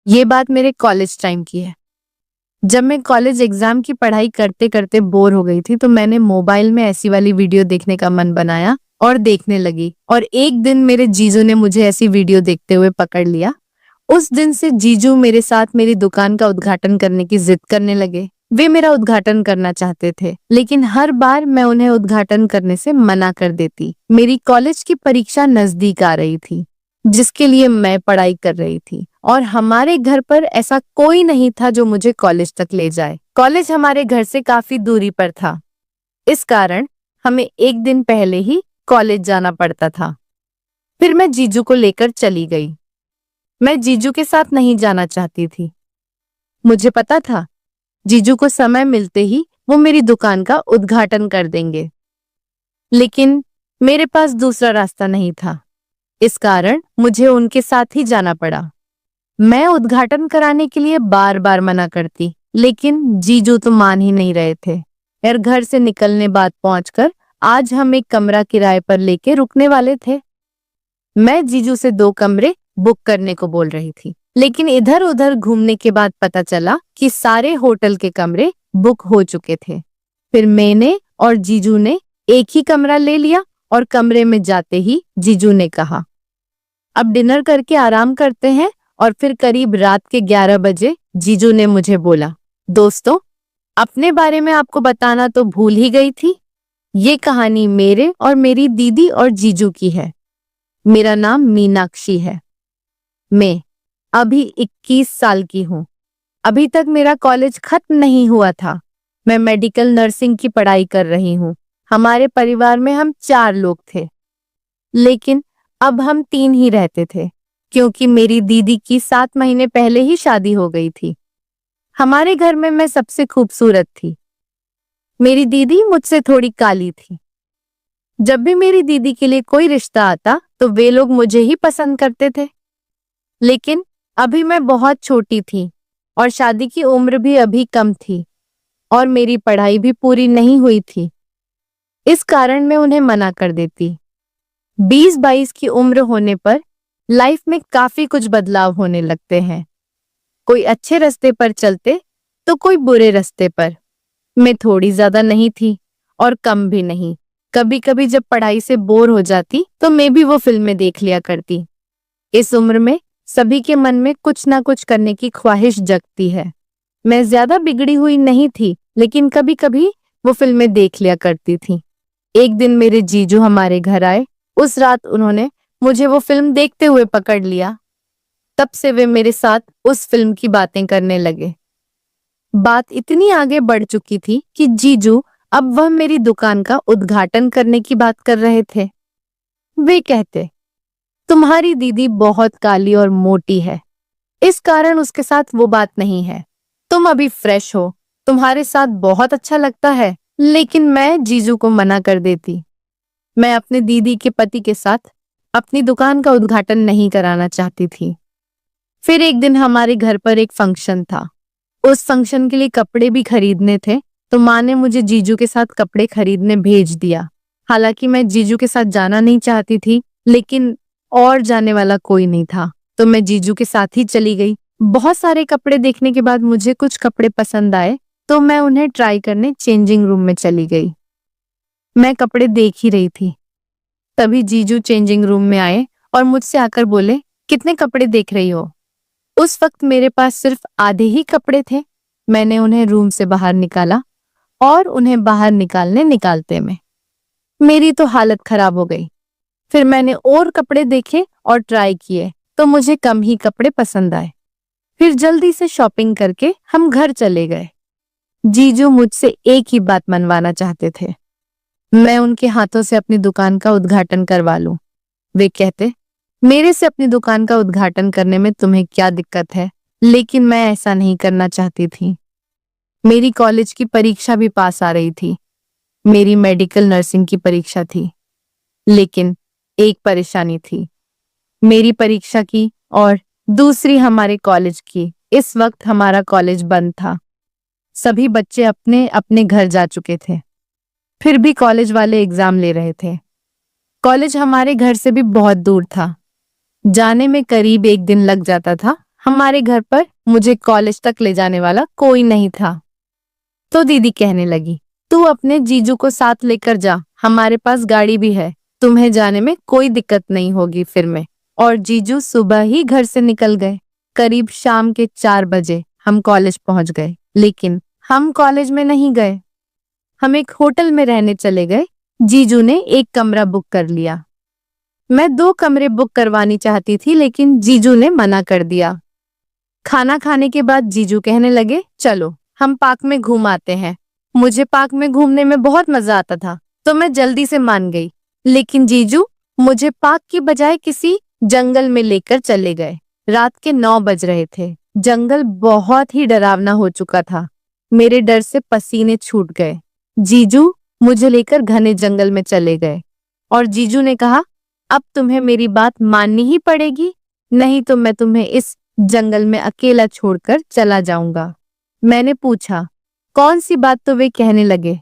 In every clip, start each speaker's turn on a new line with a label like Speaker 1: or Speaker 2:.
Speaker 1: ये बात मेरे कॉलेज टाइम की है। जब मैं कॉलेज एग्जाम की पढ़ाई करते करते बोर हो गई थी तो मैंने मोबाइल में ऐसी वाली वीडियो देखने का मन बनाया और देखने लगी। और एक दिन मेरे जीजू ने मुझे ऐसी वीडियो देखते हुए पकड़ लिया। उस दिन से जीजू मेरे साथ मेरी दुकान का उद्घाटन करने की जिद करने लगे। वे मेरा उद्घाटन करना चाहते थे, लेकिन हर बार मैं उन्हें उद्घाटन करने से मना कर देती। मेरी कॉलेज की परीक्षा नजदीक आ रही थी, जिसके लिए मैं पढ़ाई कर रही थी, और हमारे घर पर ऐसा कोई नहीं था जो मुझे कॉलेज तक ले जाए। कॉलेज हमारे घर से काफी दूरी पर था, इस कारण हमें एक दिन पहले ही कॉलेज जाना पड़ता था। फिर मैं जीजू को लेकर चली गई। मैं जीजू के साथ नहीं जाना चाहती थी। मुझे पता था जीजू को समय मिलते ही वो मेरी दुकान का उद्घाटन कर देंगे, लेकिन मेरे पास दूसरा रास्ता नहीं था। इस कारण मुझे उनके साथ ही जाना पड़ा। मैं उद्घाटन कराने के लिए बार बार मना करती, लेकिन जीजू तो मान ही नहीं रहे थे। यार, घर से निकलने बाद पहुंचकर आज हम एक कमरा किराए पर लेके रुकने वाले थे। मैं जीजू से 2 कमरे बुक करने को बोल रही थी, लेकिन इधर उधर घूमने के बाद पता चला कि सारे होटल के कमरे बुक हो चुके थे। फिर मैंने और जीजू ने एक ही कमरा ले लिया और कमरे में जाते ही जीजू ने कहा, अब डिनर करके आराम करते हैं। और फिर करीब रात के 11 बजे जीजू ने मुझे बोला, दोस्तों, अपने बारे में आपको बताना तो भूल ही गई थी। ये कहानी मेरे और मेरी दीदी और जीजू की है। मेरा नाम मीनाक्षी है। मैं अभी 21 साल की हूँ। अभी तक मेरा कॉलेज खत्म नहीं हुआ था। मैं मेडिकल नर्सिंग की पढ़ाई कर रही हूँ। हमारे परिवार में हम 4 लोग थे, लेकिन अब हम 3 ही रहते थे, क्योंकि मेरी दीदी की 7 महीने पहले ही शादी हो गई थी। हमारे घर में मैं सबसे खूबसूरत थी। मेरी दीदी मुझसे थोड़ी काली थी। जब भी मेरी दीदी के लिए कोई रिश्ता आता तो वे लोग मुझे ही पसंद करते थे। लेकिन अभी मैं बहुत छोटी थी और शादी की उम्र भी अभी कम थी, और मेरी पढ़ाई भी पूरी नहीं हुई थी। इस कारण मैं उन्हें मना कर देती। 20-22 की उम्र होने पर लाइफ में काफी कुछ बदलाव होने लगते हैं। कोई अच्छे रास्ते पर चलते तो कोई बुरे रास्ते पर। मैं थोड़ी ज्यादा नहीं थी और कम भी नहीं। कभी कभी जब पढ़ाई से बोर हो जाती तो मैं भी वो फिल्में देख लिया करती। इस उम्र में सभी के मन में कुछ ना कुछ करने की ख्वाहिश जगती है। मैं ज्यादा बिगड़ी हुई नहीं थी, लेकिन कभी कभी वो फिल्में देख लिया करती थी। एक दिन मेरे जीजू हमारे घर आए। उस रात उन्होंने मुझे वो फिल्म देखते हुए पकड़ लिया। तब से वे मेरे साथ उस फिल्म की बातें करने लगे। बात इतनी आगे बढ़ चुकी थी कि जीजू अब वह मेरी दुकान का उद्घाटन करने की बात कर रहे थे। वे कहते, तुम्हारी दीदी बहुत काली और मोटी है, इस कारण उसके साथ वो बात नहीं है। तुम अभी फ्रेश हो, तुम्हारे साथ बहुत अच्छा लगता है। लेकिन मैं जीजू को मना कर देती। मैं अपने दीदी के पति के साथ अपनी दुकान का उद्घाटन नहीं कराना चाहती थी। फिर एक दिन हमारे घर पर एक फंक्शन था। उस फंक्शन के लिए कपड़े भी खरीदने थे, तो माँ ने मुझे जीजू के साथ कपड़े खरीदने भेज दिया। हालांकि मैं जीजू के साथ जाना नहीं चाहती थी, लेकिन और जाने वाला कोई नहीं था, तो मैं जीजू के साथ ही चली गई। बहुत सारे कपड़े देखने के बाद मुझे कुछ कपड़े पसंद आए, तो मैं उन्हें ट्राई करने चेंजिंग रूम में चली गई। मैं कपड़े देख ही रही थी, तभी जीजू चेंजिंग रूम में आए और मुझसे आकर बोले, कितने कपड़े देख रही हो? उस वक्त मेरे पास सिर्फ आधे ही कपड़े थे। मैंने उन्हें रूम से बाहर निकाला, और उन्हें बाहर निकालते में मेरी तो हालत खराब हो गई। फिर मैंने और कपड़े देखे और ट्राई किए, तो मुझे कम ही कपड़े पसंद आए। फिर जल्दी से शॉपिंग करके हम घर चले गए। जीजू मुझसे एक ही बात मनवाना चाहते थे, मैं उनके हाथों से अपनी दुकान का उद्घाटन करवा लूं। वे कहते, मेरे से अपनी दुकान का उद्घाटन करने में तुम्हें क्या दिक्कत है? लेकिन मैं ऐसा नहीं करना चाहती थी। मेरी कॉलेज की परीक्षा भी पास आ रही थी। मेरी मेडिकल नर्सिंग की परीक्षा थी, लेकिन एक परेशानी थी, मेरी परीक्षा की और दूसरी हमारे कॉलेज की। इस वक्त हमारा कॉलेज बंद था। सभी बच्चे अपने अपने घर जा चुके थे। फिर भी कॉलेज वाले एग्जाम ले रहे थे। कॉलेज हमारे घर से भी बहुत दूर था। जाने में करीब 1 दिन लग जाता था। हमारे घर पर मुझे कॉलेज तक ले जाने वाला कोई नहीं था। तो दीदी कहने लगी, तू अपने जीजू को साथ लेकर जा, हमारे पास गाड़ी भी है, तुम्हें जाने में कोई दिक्कत नहीं होगी फिर में। और जीजू सुबह ही घर से निकल गए। करीब शाम के 4 बजे हम कॉलेज पहुंच गए, लेकिन हम कॉलेज में नहीं गए, हम एक होटल में रहने चले गए। जीजू ने एक कमरा बुक कर लिया। मैं 2 कमरे बुक करवानी चाहती थी, लेकिन जीजू ने मना कर दिया। खाना खाने के बाद जीजू कहने लगे, चलो हम पार्क में घूम आते हैं। मुझे पार्क में घूमने में बहुत मजा आता था, तो मैं जल्दी से मान गई। लेकिन जीजू मुझे पार्क की बजाय किसी जंगल में लेकर चले गए। रात के 9 बज रहे थे। जंगल बहुत ही डरावना हो चुका था। मेरे डर से पसीने छूट गए। जीजू मुझे लेकर घने जंगल में चले गए और जीजू ने कहा, अब तुम्हें मेरी बात माननी ही पड़ेगी, नहीं तो मैं तुम्हें इस जंगल में अकेला छोड़कर चला जाऊंगा। मैंने पूछा, कौन सी बात? तो वे कहने लगे,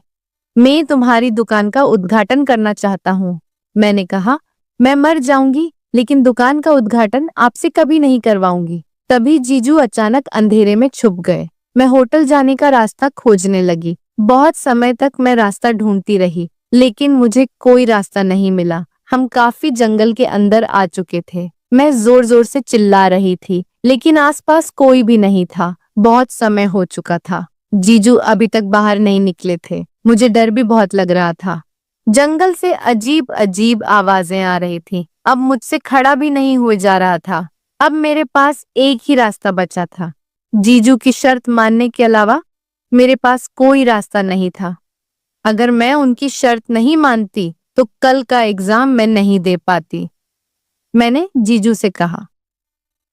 Speaker 1: मैं तुम्हारी दुकान का उद्घाटन करना चाहता हूँ। मैंने कहा, मैं मर जाऊंगी लेकिन दुकान का उद्घाटन आपसे कभी नहीं करवाऊंगी। तभी जीजू अचानक अंधेरे में छुप गए। मैं होटल जाने का रास्ता खोजने लगी। बहुत समय तक मैं रास्ता ढूंढती रही, लेकिन मुझे कोई रास्ता नहीं मिला। हम काफी जंगल के अंदर आ चुके थे। मैं जोर जोर से चिल्ला रही थी, लेकिन आसपास कोई भी नहीं था। बहुत समय हो चुका था। जीजू अभी तक बाहर नहीं निकले थे। मुझे डर भी बहुत लग रहा था। जंगल से अजीब अजीब आवाजें आ रही थी। अब मुझसे खड़ा भी नहीं हुए जा रहा था। अब मेरे पास एक ही रास्ता बचा था। जीजू की शर्त मानने के अलावा मेरे पास कोई रास्ता नहीं था। अगर मैं उनकी शर्त नहीं मानती तो कल का एग्जाम मैं नहीं दे पाती। मैंने जीजू से कहा,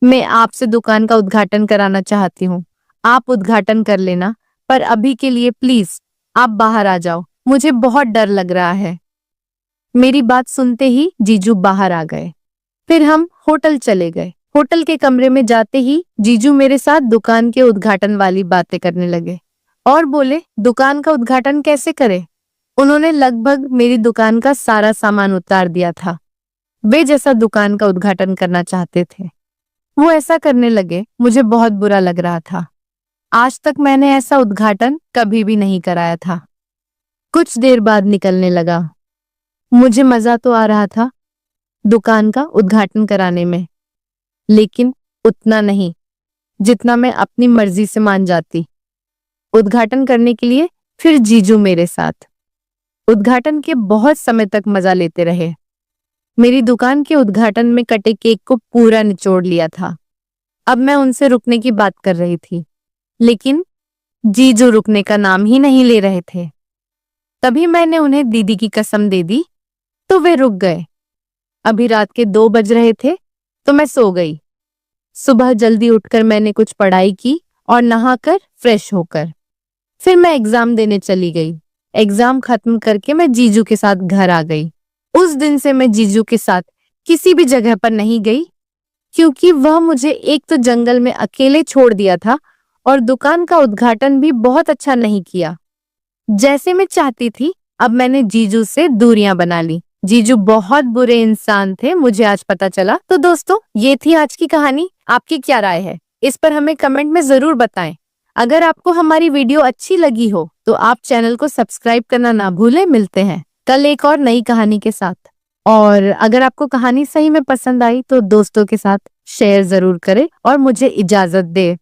Speaker 1: मैं आपसे दुकान का उद्घाटन कराना चाहती हूँ, आप उद्घाटन कर लेना, पर अभी के लिए प्लीज आप बाहर आ जाओ, मुझे बहुत डर लग रहा है। मेरी बात सुनते ही जीजू बाहर आ गए। फिर हम होटल चले गए। होटल के कमरे में जाते ही जीजू मेरे साथ दुकान के उद्घाटन वाली बातें करने लगे और बोले, दुकान का उद्घाटन कैसे करें? उन्होंने लगभग मेरी दुकान का सारा सामान उतार दिया था। वे जैसा दुकान का उद्घाटन करना चाहते थे वो ऐसा करने लगे। मुझे बहुत बुरा लग रहा था। आज तक मैंने ऐसा उद्घाटन कभी भी नहीं कराया था। कुछ देर बाद निकलने लगा। मुझे मजा तो आ रहा था दुकान का उद्घाटन कराने में, लेकिन उतना नहीं जितना मैं अपनी मर्जी से मान जाती। उद्घाटन करने के लिए फिर जीजू मेरे साथ उद्घाटन के बहुत समय तक मजा लेते रहे। मेरी दुकान के उद्घाटन में कटे केक को पूरा निचोड़ लिया था। अब मैं उनसे रुकने की बात कर रही थी, लेकिन जीजू रुकने का नाम ही नहीं ले रहे थे। तभी मैंने उन्हें दीदी की कसम दे दी तो वे रुक गए। अभी रात के 2 बज रहे थे तो मैं सो गई। सुबह जल्दी उठकर मैंने कुछ पढ़ाई की और नहाकर फ्रेश होकर फिर मैं एग्जाम देने चली गई। एग्जाम खत्म करके मैं जीजू के साथ घर आ गई। उस दिन से मैं जीजू के साथ किसी भी जगह पर नहीं गई, क्योंकि वह मुझे एक तो जंगल में अकेले छोड़ दिया था और दुकान का उद्घाटन भी बहुत अच्छा नहीं किया जैसे मैं चाहती थी। अब मैंने जीजू से दूरियां बना ली। जीजू बहुत बुरे इंसान थे, मुझे आज पता चला। तो दोस्तों, ये थी आज की कहानी। आपकी क्या राय है इस पर हमें कमेंट में जरूर बताएं। अगर आपको हमारी वीडियो अच्छी लगी हो तो आप चैनल को सब्सक्राइब करना ना भूलें। मिलते हैं कल एक और नई कहानी के साथ। और अगर आपको कहानी सही में पसंद आई तो दोस्तों के साथ शेयर जरूर करें और मुझे इजाजत दे।